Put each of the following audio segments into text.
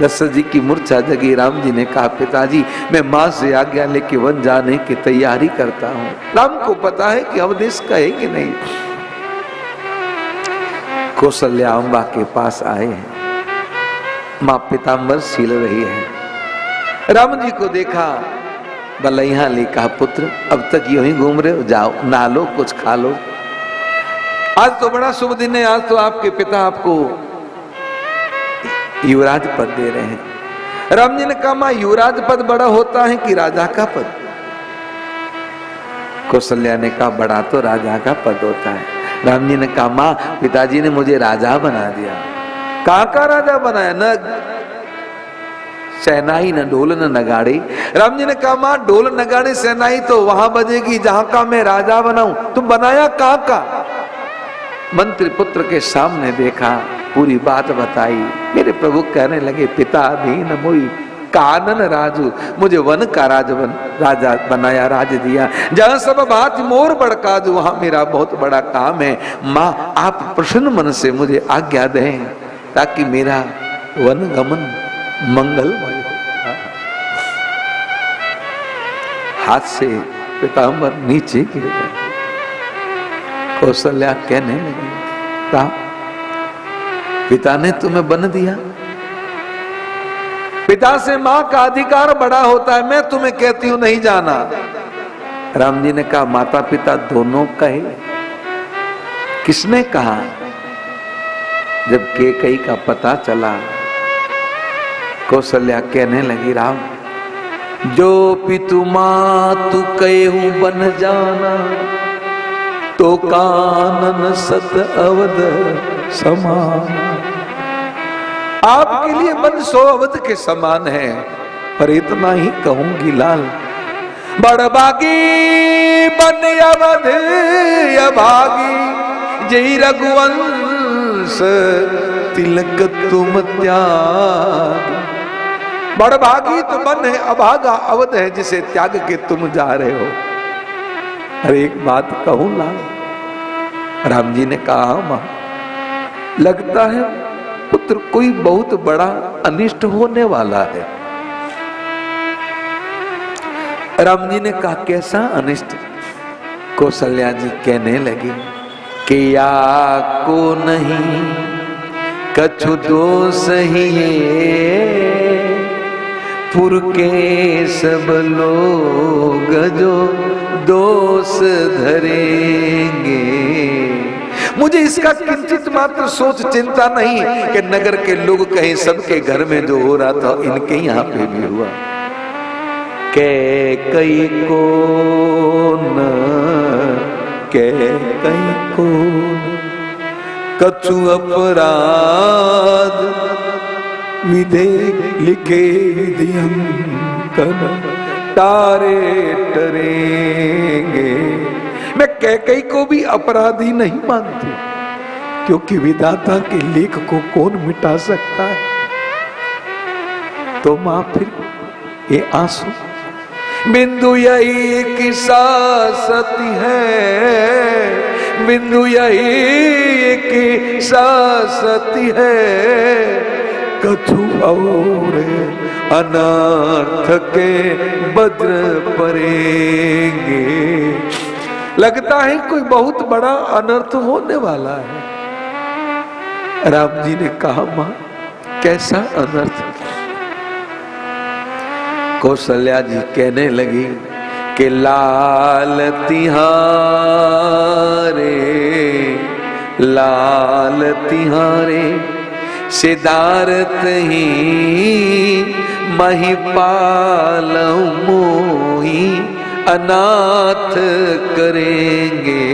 दशरथ जी की मूर्छा जगी। राम जी ने कहा पिताजी मैं माँ से आज्ञा लेके वन जाने की तैयारी करता हूँ। राम को पता है कि अवदेश कहेंगे नहीं। कौशल्या अम्बा के पास आए हैं, माँ पीताम्बर सील रही है। राम जी को देखा, बलैया ले कहा पुत्र अब तक यूं ही घूम रहे हो, जाओ नहा लो कुछ खा लो, आज तो बड़ा शुभ दिन है, आज तो आपके पिता आपको युवराज पद दे रहे हैं। राम जी ने कहा मां युवराज पद बड़ा होता है कि राजा का पद? कौशल्या ने कहा बड़ा तो राजा का पद होता है। राम जी ने कहा मां पिताजी ने मुझे राजा बना दिया। कहाँ का राजा बनाया? न शहनाई न ढोल न नगाड़े। राम जी ने कहा मां ढोल नगाड़े शहनाई तो वहां बजेगी जहां का मैं राजा बनाऊं, तुम बनाया कहाँ का? मंत्री पुत्र के सामने देखा, पूरी बात बताई। मेरे प्रभु कहने लगे पिता दीन मोई कानन राजू, मुझे वन का राजा बनाया, राज दिया। जहां सब बात मोर बड़काजू वहां मेरा बहुत बड़ा काम है। माँ आप प्रसन्न मन से मुझे आज्ञा दें ताकि मेरा वन गमन मंगलमय हो। हाथ से पीताम्बर नीचे गिर गया। कौशल्या कहने लगी राम पिता ने तुम्हें बन दिया, पिता से मां का अधिकार बड़ा होता है, मैं तुम्हें कहती हूं नहीं जाना। राम जी ने कहा माता पिता दोनों कहे। किसने कहा? जब कैकेयी का पता चला, कौशल्या कहने लगी राम जो पितु मातु कहूं बन जाना, तो कानन सत अवध समान। आपके लिए मन 100 अवध के समान है, पर इतना ही कहूंगी लाल बड़भागी बन अवध अभागी, जय रघुवंश तिलक तुम त्याग। बड़भागी तो मन है, अभागा अवध है जिसे त्याग के तुम जा रहे हो। अरे एक बात कहूं लाल, राम जी ने कहा मां लगता है पुत्र कोई बहुत बड़ा अनिष्ट होने वाला है। राम जी ने कहा कैसा अनिष्ट? कौशल्या जी कहने लगी कि या को नहीं कछु दोष ही पुर के सब लोग जो दोष धरेंगे। मुझे इसका किंचित मात्र सोच चिंता नहीं कि नगर के लोग कहीं सबके घर में जो हो रहा था इनके यहाँ पे भी हुआ। कैकेयी को न कैकेयी को कछु अपराध विधे लिखे विधियंकन तारे टरेंगे। मैं कैकेयी को भी अपराधी नहीं मानती, क्योंकि विधाता के लेख को कौन मिटा सकता है। तो मां फिर ये आंसू बिंदु यही की सासती है, बिंदु यही की सासती है, कछु और अनर्थ के बद्र पड़ेंगे। लगता है कोई बहुत बड़ा अनर्थ होने वाला है। राम जी ने कहा मां कैसा अनर्थ? कौशल्या जी कहने लगी कि लाल तिहारे सिदारत ही महिपाल मोही अनाथ करेंगे।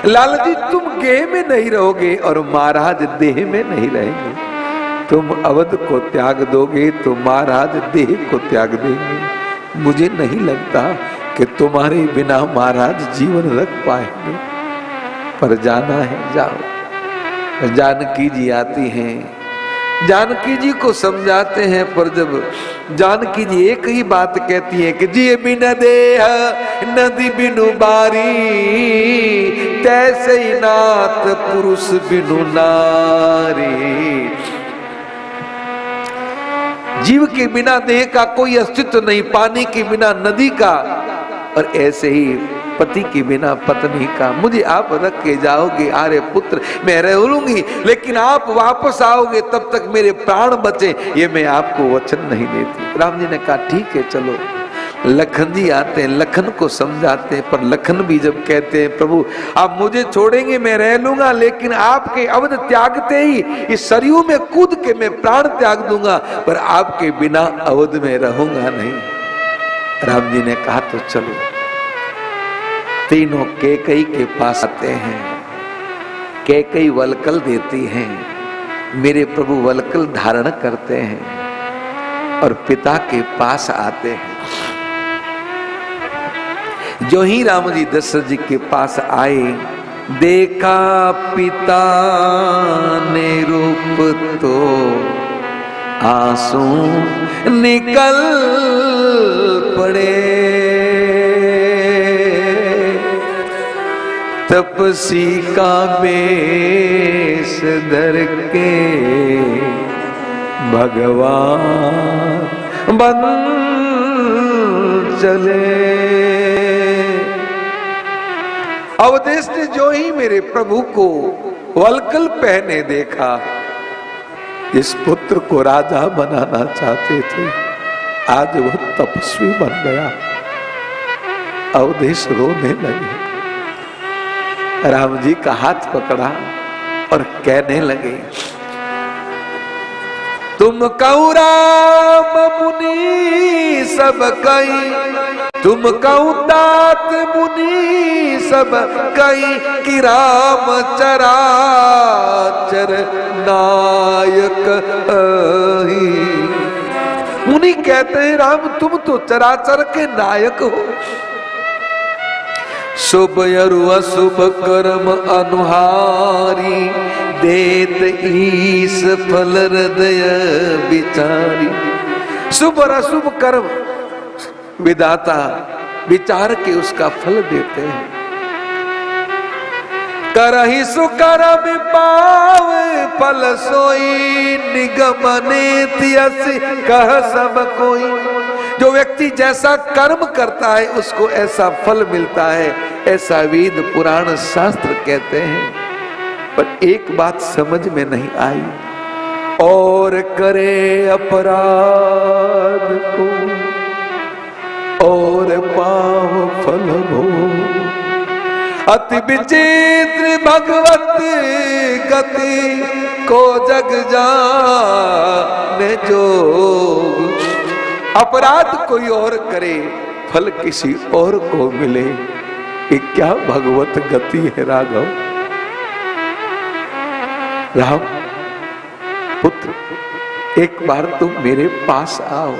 लाल जी तुम गेह में नहीं रहोगे और महाराज देह में नहीं रहेंगे। तुम अवध को त्याग दोगे तो महाराज देह को त्याग देंगे। मुझे नहीं लगता कि तुम्हारे बिना महाराज जीवन रख पाएंगे, पर जाना है जाओ। जानकी जी आती हैं, जानकी जी को समझाते हैं, पर जब जानकी जी एक ही बात कहती है कि जिए बिन देह नदी बिनु बारी, तैसे ही नाथ पुरुष बिनु नारी। जीव के बिना देह का कोई अस्तित्व नहीं, पानी के बिना नदी का, और ऐसे ही पति के बिना पत्नी का। मुझे आप रख के जाओगे आर्य पुत्र, मैं रह लूंगी, लेकिन आप वापस आओगे तब तक मेरे प्राण बचे, ये मैं आपको वचन नहीं देती। राम जी ने कहा ठीक है चलो। लखन जी आते हैं, लखन को समझाते हैं, पर लखन भी जब कहते हैं प्रभु आप मुझे छोड़ेंगे मैं रह लूंगा, लेकिन आपके अवध त्यागते ही इस सरयू में कूद के मैं प्राण त्याग दूंगा, पर आपके बिना अवध में रहूंगा नहीं। राम जी ने कहा तो चलो। तीनों कैकई के पास आते हैं, कैकई वलकल देती हैं, मेरे प्रभु वलकल धारण करते हैं और पिता के पास आते हैं। जो ही राम जी दशरथ जी के पास आए, देखा पिता ने रूप तो आंसू निकल पड़े, तपसी का बेश धर के भगवान बन चले। अवधेश ने जो ही मेरे प्रभु को वलकल पहने देखा, इस पुत्र को राजा बनाना चाहते थे, आज वो तपस्वी बन गया। अवधेश रोने लगे, राम जी का हाथ पकड़ा और कहने लगे तुम कहू राम मुनि सब कई, तुम कहू तात मुनि सब कई, कि राम चराचर नायक ही। मुनि कहते हैं राम तुम तो चराचर के नायक हो, शुभ अरु अशुभ कर्म अनुहारी, देत ईस फल हृदय विचारी। शुभ और अशुभ कर्म विधाता विचार के उसका फल देते हैं। करहि सुकर्म पावे फल सोई, निगमने तियस कह सब कोई। जो व्यक्ति जैसा कर्म करता है उसको ऐसा फल मिलता है, ऐसा वेद पुराण शास्त्र कहते हैं। पर एक बात समझ में नहीं आई, और करे अपराध को और पाव फल भो, अति विचित्र भगवत गति को जग जाने जोग। अपराध कोई और करे, फल किसी और को मिले, ये क्या भगवत गति है राघव। राम पुत्र एक बार तुम मेरे पास आओ।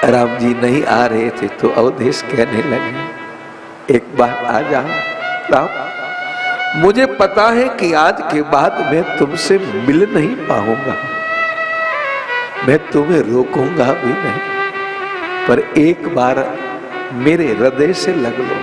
राम जी नहीं आ रहे थे तो अवधेश कहने लगे एक बार आ जाओ। राम मुझे पता है कि आज के बाद मैं तुमसे मिल नहीं पाऊंगा, मैं तुम्हें रोकूंगा भी नहीं, पर एक बार मेरे हृदय से लग लो।